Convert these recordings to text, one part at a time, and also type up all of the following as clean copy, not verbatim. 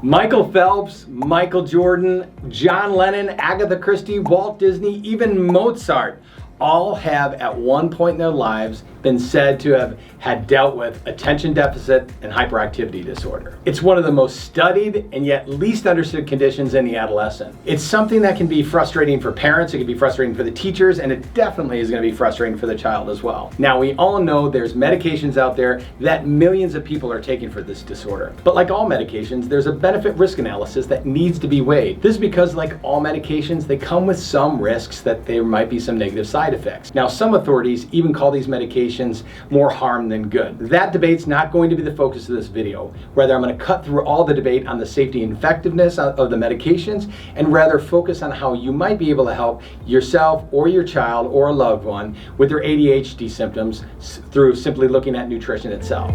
Michael Phelps, Michael Jordan, John Lennon, Agatha Christie, Walt Disney, even Mozart all have at one point in their lives been said to have had dealt with attention deficit and hyperactivity disorder. It's one of the most studied and yet least understood conditions in the adolescent. It's something that can be frustrating for parents, it can be frustrating for the teachers, and it definitely is going to be frustrating for the child as well. Now, we all know there's medications out there that millions of people are taking for this disorder. But like all medications, there's a benefit-risk analysis that needs to be weighed. This is because, like all medications, they come with some risks that there might be some negative side effects. Now, some authorities even call these medications more harm than good. That debate's not going to be the focus of this video. Rather, I'm going to cut through all the debate on the safety and effectiveness of the medications and rather focus on how you might be able to help yourself or your child or a loved one with their ADHD symptoms through simply looking at nutrition itself.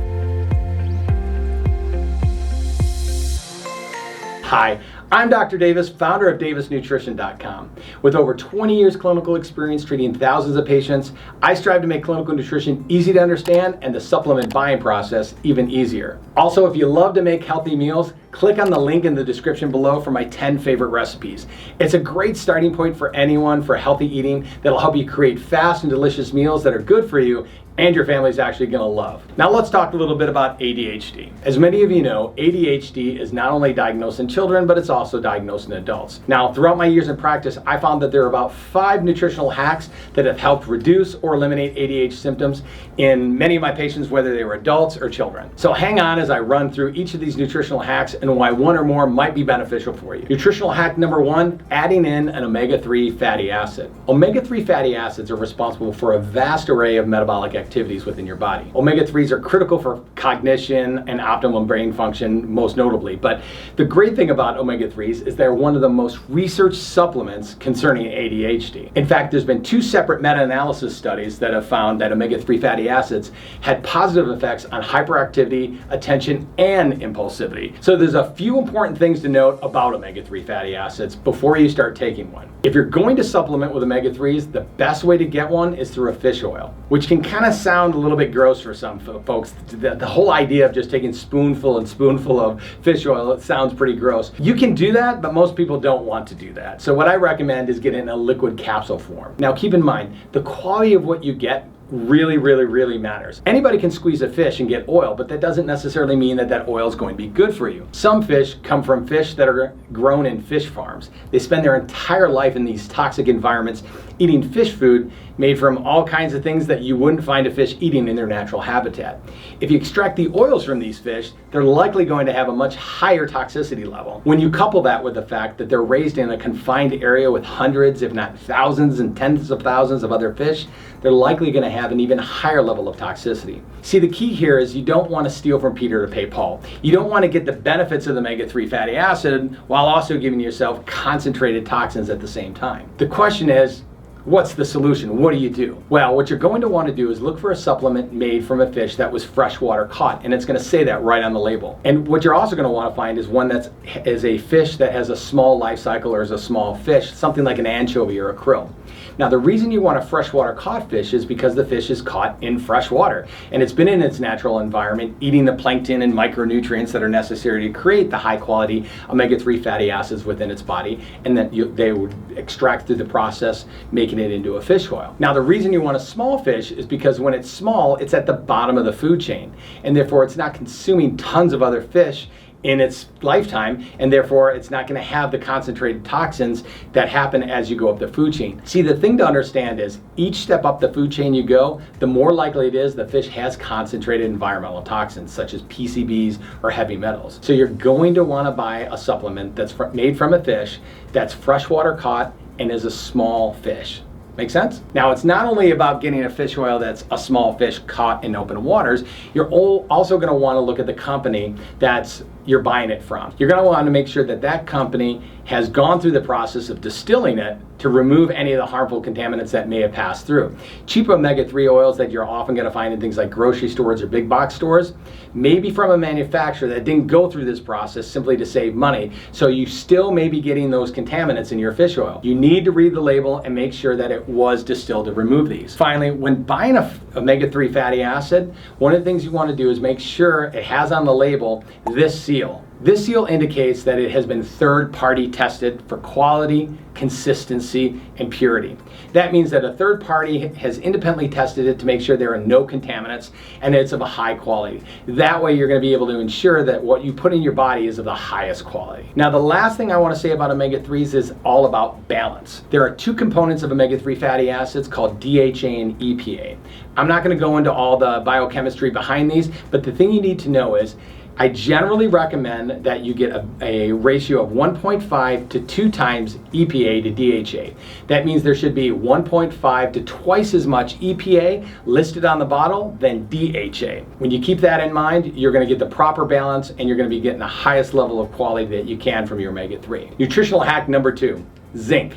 Hi, I'm Dr. Davis, founder of DavisNutrition.com. With over 20 years clinical experience treating thousands of patients, I strive to make clinical nutrition easy to understand and the supplement buying process even easier. Also, if you love to make healthy meals, click on the link in the description below for my 10 favorite recipes. It's a great starting point for anyone for healthy eating that'll help you create fast and delicious meals that are good for you and your family's actually going to love. Now let's talk a little bit about ADHD. As many of you know, ADHD is not only diagnosed in children, but it's also diagnosed in adults. Now, throughout my years in practice, I found that there are about 5 nutritional hacks that have helped reduce or eliminate ADHD symptoms in many of my patients, whether they were adults or children. So hang on as I run through each of these nutritional hacks and why one or more might be beneficial for you. Nutritional hack number 1, adding in an omega-3 fatty acid. Omega-3 fatty acids are responsible for a vast array of metabolic activities within your body. Omega-3s are critical for cognition and optimum brain function, most notably. But the great thing about omega-3s is they're one of the most researched supplements concerning ADHD. In fact, there's been 2 separate meta-analysis studies that have found that omega-3 fatty acids had positive effects on hyperactivity, attention, and impulsivity. So there's a few important things to note about omega-3 fatty acids before you start taking one. If you're going to supplement with omega-3s, the best way to get one is through a fish oil, which can kind of sound a little bit gross for some folks. The whole idea of just taking spoonful and spoonful of fish oil, it sounds pretty gross. You can do that, but most people don't want to do that. So what I recommend is getting a liquid capsule form. Now keep in mind, the quality of what you get really matters. Anybody can squeeze a fish and get oil, but that doesn't necessarily mean that that oil is going to be good for you. Some fish come from fish that are grown in fish farms. They spend their entire life in these toxic environments eating fish food made from all kinds of things that you wouldn't find a fish eating in their natural habitat. If you extract the oils from these fish, they're likely going to have a much higher toxicity level. When you couple that with the fact that they're raised in a confined area with hundreds, if not thousands and tens of thousands of other fish, they're likely going to have an even higher level of toxicity. See, the key here is you don't want to steal from Peter to pay Paul. You don't want to get the benefits of the omega-3 fatty acid while also giving yourself concentrated toxins at the same time. The question is, what's the solution? What do you do? Well, what you're going to want to do is look for a supplement made from a fish that was freshwater caught, and it's going to say that right on the label. And what you're also going to want to find is one that is a fish that has a small life cycle or is a small fish, something like an anchovy or a krill. Now, the reason you want a freshwater caught fish is because the fish is caught in fresh water, and it's been in its natural environment eating the plankton and micronutrients that are necessary to create the high quality omega-3 fatty acids within its body, and that they would extract through the process, making it into a fish oil. Now, the reason you want a small fish is because when it's small, it's at the bottom of the food chain, and therefore it's not consuming tons of other fish in its lifetime, and therefore it's not going to have the concentrated toxins that happen as you go up the food chain. See, the thing to understand is each step up the food chain you go, the more likely it is the fish has concentrated environmental toxins such as PCBs or heavy metals. So you're going to want to buy a supplement that's made from a fish that's freshwater caught and is a small fish. Make sense? Now, it's not only about getting a fish oil that's a small fish caught in open waters, you're also going to want to look at the company that's you're buying it from. You're going to want to make sure that that company has gone through the process of distilling it to remove any of the harmful contaminants that may have passed through. Cheap omega-3 oils that you're often going to find in things like grocery stores or big box stores may be from a manufacturer that didn't go through this process simply to save money, so you still may be getting those contaminants in your fish oil. You need to read the label and make sure that it was distilled to remove these. Finally, when buying a omega-3 fatty acid, one of the things you want to do is make sure it has on the label this seal. This seal indicates that it has been third-party tested for quality, consistency, and purity. That means that a third party has independently tested it to make sure there are no contaminants and it's of a high quality. That way you're going to be able to ensure that what you put in your body is of the highest quality. Now the last thing I want to say about omega-3s is all about balance. There are two components of omega-3 fatty acids called DHA and EPA. I'm not going to go into all the biochemistry behind these, but the thing you need to know is I generally recommend that you get a ratio of 1.5 to 2 times EPA to DHA. That means there should be 1.5 to twice as much EPA listed on the bottle than DHA. When you keep that in mind, you're going to get the proper balance and you're going to be getting the highest level of quality that you can from your omega-3. Nutritional hack number 2, zinc.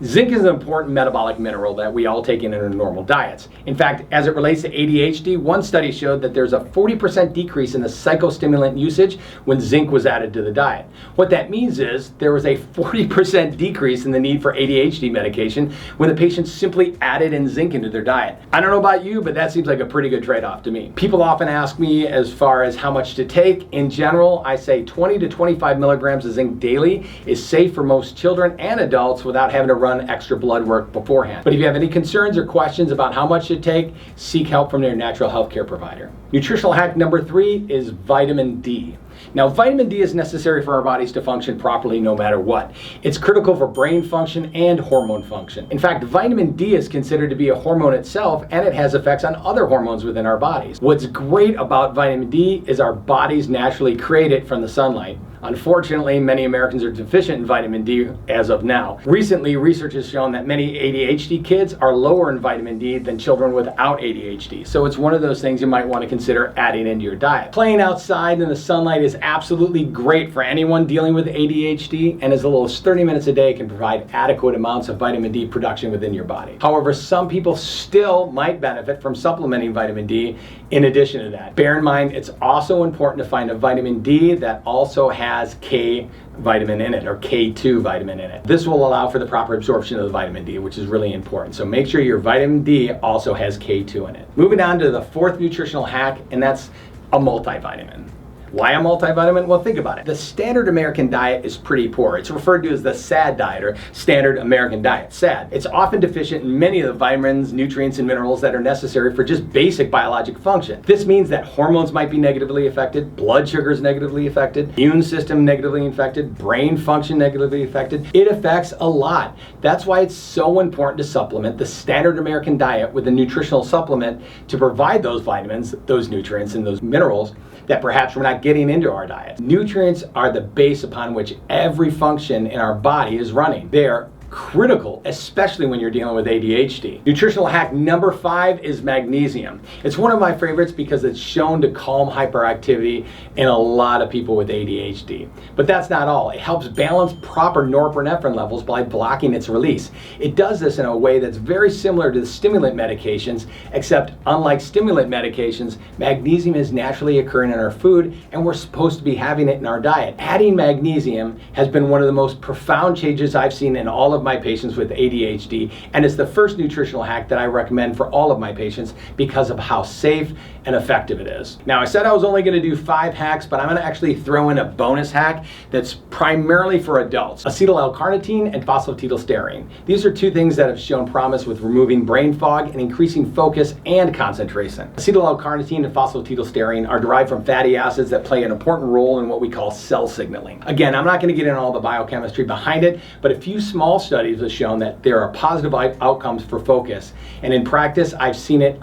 Zinc is an important metabolic mineral that we all take in our normal diets. In fact, as it relates to ADHD, one study showed that there's a 40% decrease in the psychostimulant usage when zinc was added to the diet. What that means is there was a 40% decrease in the need for ADHD medication when the patients simply added in zinc into their diet. I don't know about you, but that seems like a pretty good trade-off to me. People often ask me as far as how much to take. In general, I say 20 to 25 milligrams of zinc daily is safe for most children and adults without having to run extra blood work beforehand. But if you have any concerns or questions about how much to take, seek help from your natural health care provider. Nutritional hack number 3 is vitamin D. Now, vitamin D is necessary for our bodies to function properly no matter what. It's critical for brain function and hormone function. In fact, vitamin D is considered to be a hormone itself, and it has effects on other hormones within our bodies. What's great about vitamin D is our bodies naturally create it from the sunlight. Unfortunately, many Americans are deficient in vitamin D as of now. Recently, research has shown that many ADHD kids are lower in vitamin D than children without ADHD. So it's one of those things you might want to consider adding into your diet. Playing outside in the sunlight is absolutely great for anyone dealing with ADHD, and as little as 30 minutes a day can provide adequate amounts of vitamin D production within your body. However, some people still might benefit from supplementing vitamin D in addition to that. Bear in mind, it's also important to find a vitamin D that also has K vitamin in it, or K2 vitamin in it. This will allow for the proper absorption of the vitamin D, which is really important. So make sure your vitamin D also has K2 in it. Moving on to the 4th nutritional hack, and that's a multivitamin. Why a multivitamin? Well, think about it. The standard American diet is pretty poor. It's referred to as the SAD diet, or Standard American Diet, SAD. It's often deficient in many of the vitamins, nutrients, and minerals that are necessary for just basic biologic function. This means that hormones might be negatively affected, blood sugar is negatively affected, immune system negatively affected, brain function negatively affected. It affects a lot. That's why it's so important to supplement the standard American diet with a nutritional supplement to provide those vitamins, those nutrients, and those minerals that perhaps we're not getting into our diet. Nutrients are the base upon which every function in our body is running. They're critical, especially when you're dealing with ADHD. Nutritional hack number 5 is magnesium. It's one of my favorites because it's shown to calm hyperactivity in a lot of people with ADHD. But that's not all. It helps balance proper norepinephrine levels by blocking its release. It does this in a way that's very similar to the stimulant medications, except unlike stimulant medications, magnesium is naturally occurring in our food and we're supposed to be having it in our diet. Adding magnesium has been one of the most profound changes I've seen in all of my patients with ADHD, and it's the first nutritional hack that I recommend for all of my patients because of how safe and effective it is. Now, I said I was only going to do 5 hacks, but I'm going to actually throw in a bonus hack that's primarily for adults: acetyl L-carnitine and phosphatidylserine. These are 2 things that have shown promise with removing brain fog and increasing focus and concentration. Acetyl L-carnitine and phosphatidylserine are derived from fatty acids that play an important role in what we call cell signaling. Again, I'm not going to get into all the biochemistry behind it, but a few small studies have shown that there are positive outcomes for focus. And in practice, I've seen it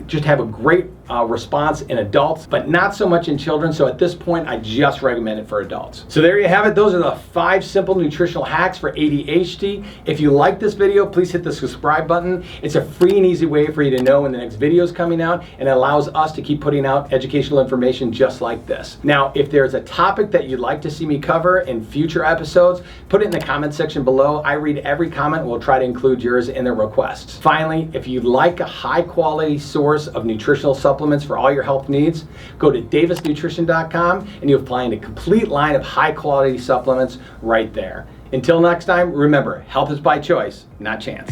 just have a great response in adults, but not so much in children. So at this point, I just recommend it for adults. So there you have it. Those are the 5 simple nutritional hacks for ADHD. If you like this video, please hit the subscribe button. It's a free and easy way for you to know when the next video is coming out, and it allows us to keep putting out educational information just like this. Now, if there's a topic that you'd like to see me cover in future episodes, put it in the comment section below. I read every comment and we'll try to include yours in the requests. Finally, if you'd like a high quality source of nutritional supplements for all your health needs, go to davisnutrition.com and you'll find a complete line of high quality supplements right there. Until next time, remember, health is by choice, not chance.